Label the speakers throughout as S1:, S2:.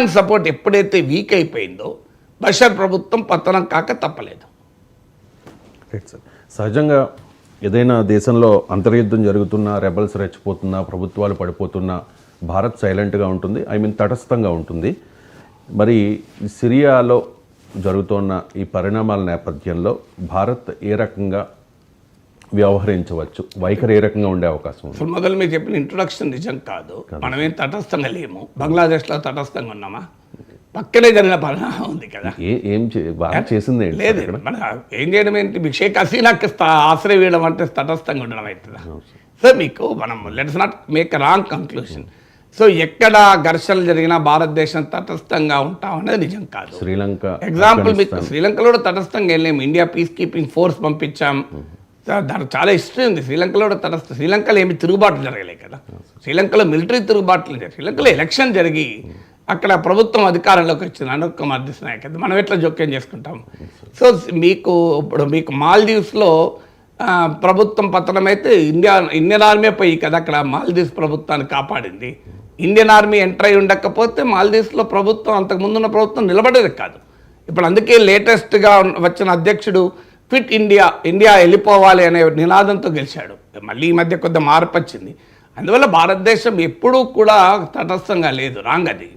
S1: Iran support ఎప్పుడైతే week అయిపోయిందో Bashar ప్రభుత్వం పతనం కాక తప్పలేదు.
S2: సహజంగా ఏదైనా దేశంలో అంతర్యుద్ధం జరుగుతున్నా, రెబల్స్ రెచ్చిపోతున్నా, ప్రభుత్వాలు పడిపోతున్నా భారత్ సైలెంట్గా ఉంటుంది, తటస్థంగా ఉంటుంది. మరి సిరియాలో జరుగుతున్న ఈ పరిణామాల నేపథ్యంలో భారత్ ఏ రకంగా వ్యవహరించవచ్చు, వైఖరి ఏ రకంగా ఉండే అవకాశం ఉంది?
S1: మొదలు మీరు చెప్పిన ఇంట్రొడక్షన్ నిజం కాదు. మనమేం తటస్థంగా లేము. బంగ్లాదేశ్లో తటస్థంగా ఉన్నామా? పక్కనే జరిగిన పరిణామం ఉంది కదా.
S2: ఏం చేసింది
S1: లేదు. మన ఏం చేయడం ఏంటి? షేక్ హసీనాకి ఆశ్రయ వేయడం అంటే తటస్థంగా ఉండడం అవుతుందా? సో మీకు మనం let's not make wrong conclusion. So ఎక్కడ ఘర్షణలు జరిగినా భారతదేశం తటస్థంగా ఉంటాం అనేది నిజం కాదు.
S2: శ్రీలంక
S1: ఎగ్జాంపుల్ మీకు శ్రీలంకలో కూడా తటస్థంగా వెళ్ళాము. ఇండియా పీస్ కీపింగ్ ఫోర్స్ పంపించాం. దానికి చాలా హిస్టరీ ఉంది. శ్రీలంకలో కూడా తటస్థ. శ్రీలంకలో ఏమి తిరుగుబాట్లు జరగలేదు కదా. శ్రీలంకలో మిలిటరీ తిరుగుబాట్లు జరిగాయి. శ్రీలంకలో ఎలక్షన్ జరిగి అక్కడ ప్రభుత్వం అధికారంలోకి వచ్చింది అనుక్ కుమార్ దిశనాయక్. మనం ఎట్లా జోక్యం చేసుకుంటాం? సో ఇప్పుడు మీకు మాల్దీవ్స్లో ప్రభుత్వం పతనం అయితే ఇండియన్ ఆర్మీ పోయి కదా అక్కడ మాల్దీవ్స్ ప్రభుత్వాన్ని కాపాడింది. ఇండియన్ ఆర్మీ ఎంటర్ అయి ఉండకపోతే మాల్దీవ్స్లో ప్రభుత్వం అంతకుముందున్న ప్రభుత్వం నిలబడేది కాదు. ఇప్పుడు అందుకే లేటెస్ట్గా వచ్చిన అధ్యక్షుడు క్విట్ ఇండియా, ఇండియా వెళ్ళిపోవాలి అనే నినాదంతో గెలిచాడు. మళ్ళీ ఈ మధ్య కొద్దిగా మార్పు వచ్చింది. అందువల్ల భారతదేశం ఎప్పుడూ కూడా తటస్థంగా లేదు, రాంగ్ అది.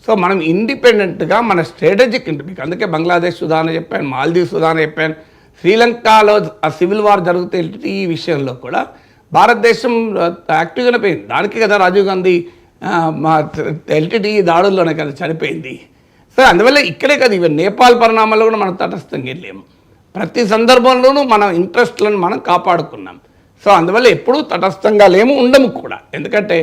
S1: సో మనం ఇండిపెండెంట్గా మన స్ట్రాటజిక్ మీకు అందుకే బంగ్లాదేశ్ ఉదాహరణ చెప్పాను, మాల్దీవ్స్ ఉదాహరణ చెప్పాను, శ్రీలంకలో ఆ సివిల్ వార్ జరుగుతే ఈ విషయంలో కూడా భారతదేశం యాక్టివ్గానే పోయింది. దానికి కదా రాజీవ్ గాంధీ మా ఎల్టీటీ దాడుల్లోనే కదా చనిపోయింది. సో అందువల్ల ఇక్కడే కదా ఈవెన్ నేపాల్ పరిణామాల్లో కూడా మనం తటస్థంగా వెళ్ళాము. ప్రతి సందర్భంలోనూ మన ఇంట్రెస్ట్లను మనం కాపాడుకున్నాం. సో అందువల్ల ఎప్పుడూ తటస్థంగా లేము, ఉండము కూడా. ఎందుకంటే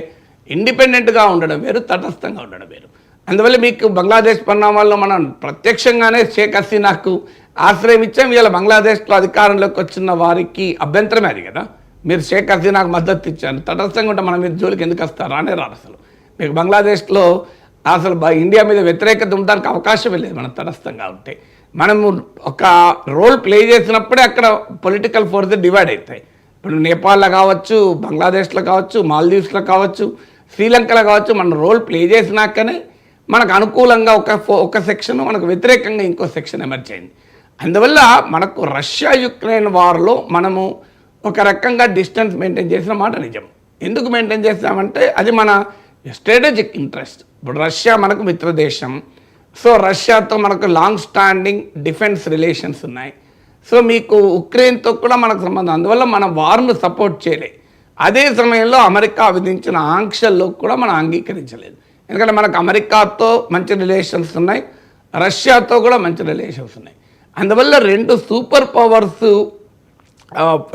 S1: ఇండిపెండెంట్గా ఉండడం వేరు, తటస్థంగా ఉండడం వేరు. అందువల్ల మీకు బంగ్లాదేశ్ పరిణామాల్లో మనం ప్రత్యక్షంగానే షేక్ హసీనాకు ఆశ్రయం ఇచ్చాం. ఇవాళ బంగ్లాదేశ్లో అధికారంలోకి వచ్చిన వారికి అభ్యంతరమే అది కదా. మీరు షేక్ హసీనాకు మద్దతు ఇచ్చారు, తటస్థంగా ఉంటే మనం మీరు జోలికి ఎందుకు వస్తారు? రానే రాదు. అసలు మీకు బంగ్లాదేశ్లో అసలు ఇండియా మీద వ్యతిరేకత ఉండడానికి అవకాశం లేదు మనం తటస్థంగా ఉంటే. మనము ఒక రోల్ ప్లే చేసినప్పుడే అక్కడ పొలిటికల్ ఫోర్సెస్ డివైడ్ అవుతాయి. ఇప్పుడు నేపాల్లో కావచ్చు, బంగ్లాదేశ్లో కావచ్చు, మాల్దీవ్స్లో కావచ్చు, శ్రీలంకలో కావచ్చు, మనం రోల్ ప్లే చేసినాకనే మనకు అనుకూలంగా ఒక సెక్షన్, మనకు వ్యతిరేకంగా ఇంకో సెక్షన్ ఎమర్జ్ అయింది. అందువల్ల మనకు రష్యా యుక్రెయిన్ వార్లో మనము ఒక రకంగా డిస్టెన్స్ మెయింటైన్ చేసిన మాట నిజం. ఎందుకు మెయింటైన్ చేస్తామంటే అది మన స్ట్రాటజిక్ ఇంట్రెస్ట్. ఇప్పుడు రష్యా మనకు మిత్రదేశం. సో రష్యాతో మనకు లాంగ్ స్టాండింగ్ డిఫెన్స్ రిలేషన్స్ ఉన్నాయి. సో మీకు ఉక్రెయిన్తో కూడా మనకు సంబంధం. అందువల్ల మనం వార్ను సపోర్ట్ చేయలే. అదే సమయంలో అమెరికా విధించిన ఆంక్షల్లో కూడా మనం అంగీకరించలేదు. ఎందుకంటే మనకు అమెరికాతో మంచి రిలేషన్స్ ఉన్నాయి, రష్యాతో కూడా మంచి రిలేషన్స్ ఉన్నాయి. అందువల్ల రెండు సూపర్ పవర్స్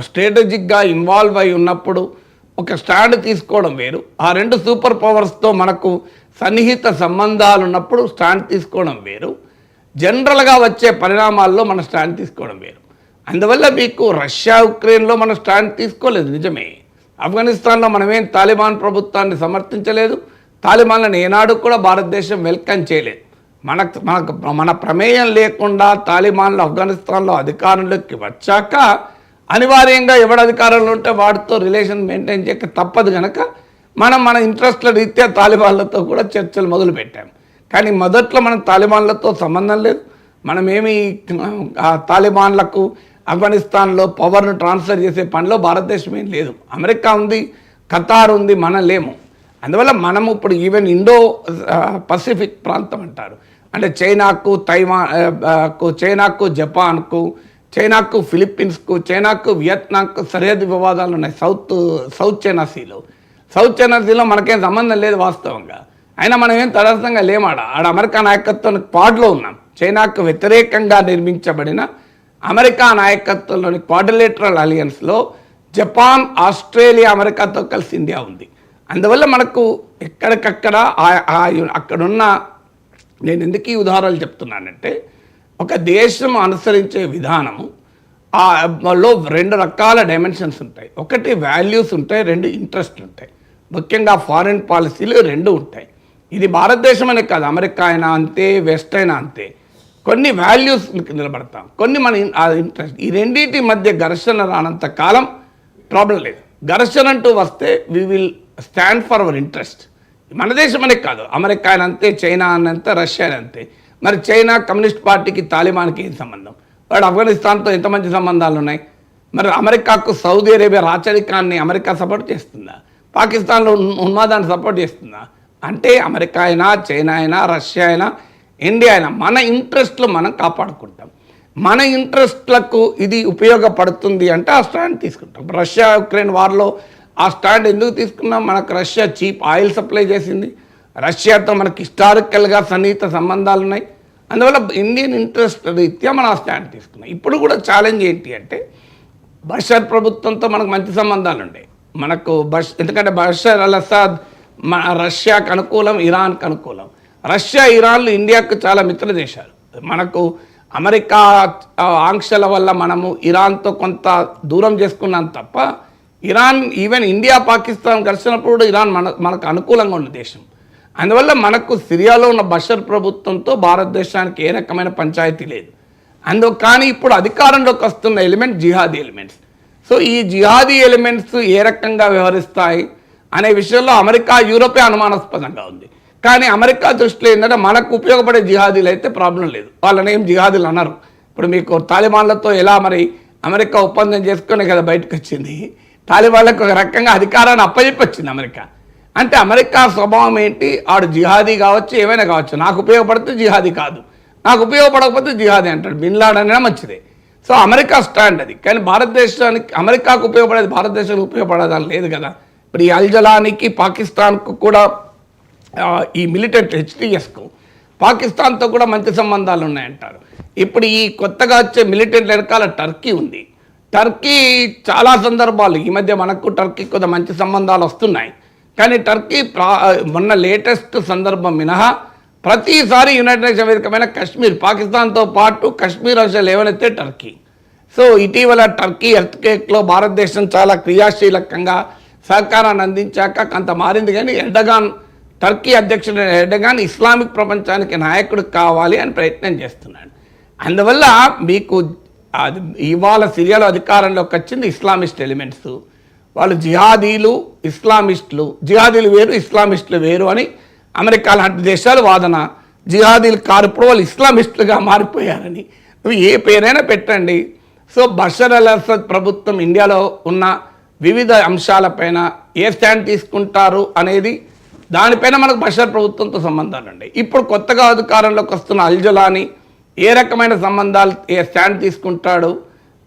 S1: స్ట్రాటజిక్గా ఇన్వాల్వ్ అయి ఉన్నప్పుడు ఒక స్టాండ్ తీసుకోవడం వేరు. ఆ రెండు సూపర్ పవర్స్తో మనకు సన్నిహిత సంబంధాలు ఉన్నప్పుడు స్టాండ్ తీసుకోవడం వేరు. జనరల్గా వచ్చే పరిణామాల్లో మన స్టాండ్ తీసుకోవడం వేరు. అందువల్ల మీకు రష్యా ఉక్రెయిన్లో మనం స్టాండ్ తీసుకోలేదు, నిజమే. ఆఫ్ఘనిస్తాన్లో మనమేం తాలిబాన్ ప్రభుత్వాన్ని సమర్థించలేదు, తాలిబాన్లను ఏనాడు కూడా భారతదేశం వెల్కమ్ చేయలేదు. మన ప్రమేయం లేకుండా తాలిబాన్లు ఆఫ్ఘనిస్తాన్లో అధికారంలోకి వచ్చాక అనివార్యంగా ఎవడు అధికారంలో ఉంటే వాడితో రిలేషన్ మెయింటైన్ చేయక తప్పదు కనుక మన ఇంట్రెస్ట్ల రీత్యా తాలిబాన్లతో కూడా చర్చలు మొదలుపెట్టాం. కానీ మొదట్లో మనం తాలిబాన్లతో సంబంధం లేదు. మనమేమి తాలిబాన్లకు ఆఫ్ఘనిస్తాన్లో పవర్ను ట్రాన్స్ఫర్ చేసే పనిలో భారతదేశం ఏం లేదు. అమెరికా ఉంది, ఖతార్ ఉంది, మనం లేము. అందువల్ల మనము ఇప్పుడు ఈవెన్ ఇండో పసిఫిక్ ప్రాంతం అంటారు, అంటే చైనాకు, చైనాకు, జపాన్కు, చైనాకు, ఫిలిప్పీన్స్కు, చైనాకు, వియత్నాంకు సరిహద్దు వివాదాలు ఉన్నాయి. సౌత్ చైనా సీలో. సౌత్ చైనా సీలో మనకేం సంబంధం లేదు వాస్తవంగా. అయినా మనం ఏం తటస్థంగా లేమాడ. ఆడ అమెరికా నాయకత్వానికి క్వాడ్లో ఉన్నాం. చైనాకు వ్యతిరేకంగా నిర్మించబడిన అమెరికా నాయకత్వంలోని క్వాడ్రిలేటరల్ అలియన్స్లో జపాన్, ఆస్ట్రేలియా, అమెరికాతో కలిసి ఇండియా ఉంది. అందువల్ల మనకు ఎక్కడికక్కడ అక్కడున్న, నేను ఎందుకు ఈ ఉదాహరణలు చెప్తున్నానంటే, ఒక దేశం అనుసరించే విధానము లో రెండు రకాల డైమెన్షన్స్ ఉంటాయి. ఒకటి వాల్యూస్ ఉంటాయి, రెండు ఇంట్రెస్ట్లు ఉంటాయి. ముఖ్యంగా ఫారిన్ పాలసీలు రెండు ఉంటాయి. ఇది భారతదేశం అనే కాదు, అమెరికా అయినా అంతే, వెస్ట్ అయినా అంతే. కొన్ని వాల్యూస్ నిలబడతాం, కొన్ని మన ఇంట్రెస్ట్. ఈ రెండింటి మధ్య ఘర్షణ రానంత కాలం ప్రాబ్లం లేదు. ఘర్షణ అంటూ వస్తే we will stand for our interest. మన దేశం అనే కాదు, అమెరికా అంతే, చైనా అనంతే, రష్యా అంతే. మరి చైనా కమ్యూనిస్ట్ పార్టీకి తాలిబాన్కి ఏం సంబంధం? వాడు ఆఫ్ఘనిస్తాన్తో ఎంత మంచి సంబంధాలు ఉన్నాయి. మరి అమెరికాకు సౌదీ అరేబియా రాచరికాన్ని అమెరికా సపోర్ట్ చేస్తుందా? పాకిస్తాన్లో ఉన్మాదాన్ని సపోర్ట్ చేస్తుందా? అంటే అమెరికా అయినా, చైనా అయినా, రష్యా అయినా, ఇండియా అయినా మన ఇంట్రెస్ట్లు మనం కాపాడుకుంటాం. మన ఇంట్రెస్ట్లకు ఇది ఉపయోగపడుతుంది అంటే ఆ స్టాండ్ తీసుకుంటాం. రష్యా ఉక్రెయిన్ వార్లో ఆ స్టాండ్ ఎందుకు తీసుకున్నాం? మనకు రష్యా చీప్ ఆయిల్ సప్లై చేసింది, రష్యాతో మనకి హిస్టారికల్గా సన్నిహిత సంబంధాలు ఉన్నాయి. అందువల్ల ఇండియన్ ఇంట్రెస్ట్ రీత్యా మనం ఆ స్టాండ్ తీసుకున్నాం. ఇప్పుడు కూడా ఛాలెంజ్ ఏంటి అంటే బషర్ ప్రభుత్వంతో మనకు మంచి సంబంధాలు ఉన్నాయి. మనకు ఎందుకంటే బషర్ అల్ అసాద్ రష్యాకు అనుకూలం, ఇరాన్కు అనుకూలం. రష్యా, ఇరాన్లు ఇండియాకు చాలా మిత్ర దేశాలు. మనకు అమెరికా ఆంక్షల వల్ల మనము ఇరాన్తో కొంత దూరం చేసుకున్నాం తప్ప, ఇరాన్ ఈవెన్ ఇండియా పాకిస్తాన్ ఘర్షణప్పుడు కూడా ఇరాన్ మనకు అనుకూలంగా ఉన్న దేశం. అందువల్ల మనకు సిరియాలో ఉన్న బషర్ ప్రభుత్వంతో భారతదేశానికి ఏ రకమైన పంచాయతీ లేదు. కానీ ఇప్పుడు అధికారంలోకి వస్తున్న ఎలిమెంట్ జిహాదీ ఎలిమెంట్స్. సో ఈ జిహాదీ ఎలిమెంట్స్ ఏ రకంగా వ్యవహరిస్తాయి అనే విషయంలో అమెరికా, యూరోపే అనుమానాస్పదంగా ఉంది. కానీ అమెరికా దృష్టిలో ఏంటంటే మనకు ఉపయోగపడే జిహాదీలు అయితే ప్రాబ్లం లేదు, వాళ్ళని ఏం జిహాదీలు అన్నారు. ఇప్పుడు మీకు తాలిబాన్లతో ఎలా మరి అమెరికా ఒప్పందం చేసుకునే కదా బయటకు వచ్చింది. తాలిబాన్లకు ఒక రకంగా అధికారాన్ని అప్పచెప్పొచ్చింది అమెరికా. అంటే అమెరికా స్వభావం ఏంటి? ఆడు జిహాదీ కావచ్చు, ఏమైనా కావచ్చు, నాకు ఉపయోగపడితే జిహాదీ కాదు, నాకు ఉపయోగపడకపోతే జిహాదీ అంటాడు. బిన్ లాడెన్ అయినా మంచిదే. సో అమెరికా స్టాండ్ అది. కానీ భారతదేశానికి, అమెరికాకు ఉపయోగపడేది భారతదేశానికి ఉపయోగపడేదని లేదు కదా. ఇప్పుడు ఈ అల్జలానికి పాకిస్తాన్కు కూడా ఈ మిలిటెంట్ హెచ్టిఎస్కు పాకిస్తాన్తో కూడా మంచి సంబంధాలు ఉన్నాయంటారు. ఇప్పుడు ఈ కొత్తగా వచ్చే మిలిటెంట్ వెనకాల టర్కీ ఉంది. టర్కీ చాలా సందర్భాలు ఈ మధ్య మనకు టర్కీ కొంత మంచి సంబంధాలు వస్తున్నాయి. కానీ టర్కీ మొన్న లేటెస్ట్ సందర్భం మినహా ప్రతిసారి యునైటెడ్ నేషన్ వేదికమైన కశ్మీర్, పాకిస్తాన్తో పాటు కశ్మీర్ అంశాలు లేవనెత్తే టర్కీ. సో ఇటీవల టర్కీ ఎర్త్క్వేక్లో భారతదేశం చాలా క్రియాశీలకంగా సహకారాన్ని అందించాక కొంత మారింది. కానీ టర్కీ అధ్యక్షుడు ఎర్డగాన్ ఇస్లామిక్ ప్రపంచానికి నాయకుడు కావాలి అని ప్రయత్నం చేస్తున్నాడు. అందువల్ల మీకు ఇవాళ సిరియాలో అధికారంలోకి వచ్చింది ఇస్లామిస్ట్ ఎలిమెంట్స్. వాళ్ళు జిహాదీలు, ఇస్లామిస్టులు, జిహాదీలు వేరు, ఇస్లామిస్టులు వేరు అని అమెరికా లాంటి దేశాలు వాదన. జిహాదీలు కారు, ఇప్పుడు వాళ్ళు ఇస్లామిస్టులుగా మారిపోయారని. నువ్వు ఏ పేరైనా పెట్టండి. సో బషర్ అల్ అసద్ ప్రభుత్వం ఇండియాలో ఉన్న వివిధ అంశాలపైన ఏ స్టాండ్ తీసుకుంటారు అనేది, దానిపైన మనకు బషర్ ప్రభుత్వంతో సంబంధాలు ఉన్నాయి. ఇప్పుడు కొత్తగా అధికారంలోకి వస్తున్న అల్జలాని ఏ రకమైన సంబంధాలు, ఏ స్టాండ్ తీసుకుంటాడు,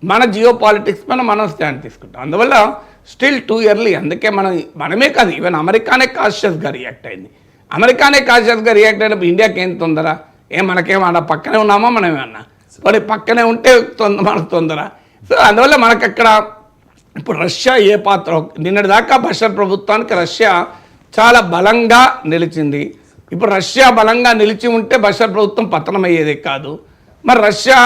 S1: మన జియో పాలిటిక్స్ పైన మనం స్టాండ్ తీసుకుంటాం. అందువల్ల స్టిల్ టూ ఇయర్లీ. అందుకే మనమే కాదు, ఈవెన్ అమెరికానే కాన్షియస్గా రియాక్ట్ అయింది. అమెరికానే కాన్షియస్గా రియాక్ట్ అయినప్పుడు ఇండియాకి ఏం తొందర? మనకేమన్నా పక్కనే ఉన్నామా? మనమేమన్నా మరి పక్కనే ఉంటే మనకు తొందర. సో అందువల్ల మనకు అక్కడ ఇప్పుడు రష్యా ఏ పాత్ర, నిన్నటిదాకా బషర్ ప్రభుత్వానికి రష్యా చాలా బలంగా నిలిచింది. ఇప్పుడు రష్యా బలంగా నిలిచి ఉంటే బషర్ ప్రభుత్వం పతనమయ్యేదే కాదు. మరి రష్యా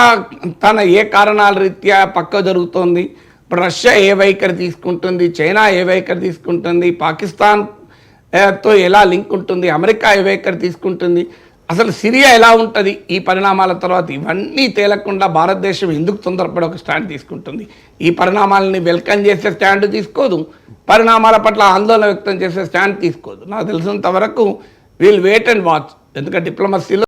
S1: తన ఏ కారణాల రీత్యా పక్క జరుగుతోంది, ఇప్పుడు రష్యా ఏ వైఖరి తీసుకుంటుంది, చైనా ఏ వైఖరి తీసుకుంటుంది, పాకిస్తాన్తో ఎలా లింక్ ఉంటుంది, అమెరికా ఏ వైఖరి తీసుకుంటుంది, అసలు సిరియా ఎలా ఉంటుంది ఈ పరిణామాల తర్వాత, ఇవన్నీ తేలకుండా భారతదేశం ఎందుకు తొందరపడి ఒక స్టాండ్ తీసుకుంటుంది? ఈ పరిణామాలని వెల్కమ్ చేసే స్టాండ్ తీసుకోదు, పరిణామాల పట్ల ఆందోళన వ్యక్తం చేసే స్టాండ్ తీసుకోదు. నాకు తెలిసినంత వరకు వీల్ వెయిట్ అండ్ వాచ్. ఎందుకంటే డిప్లొమసీలో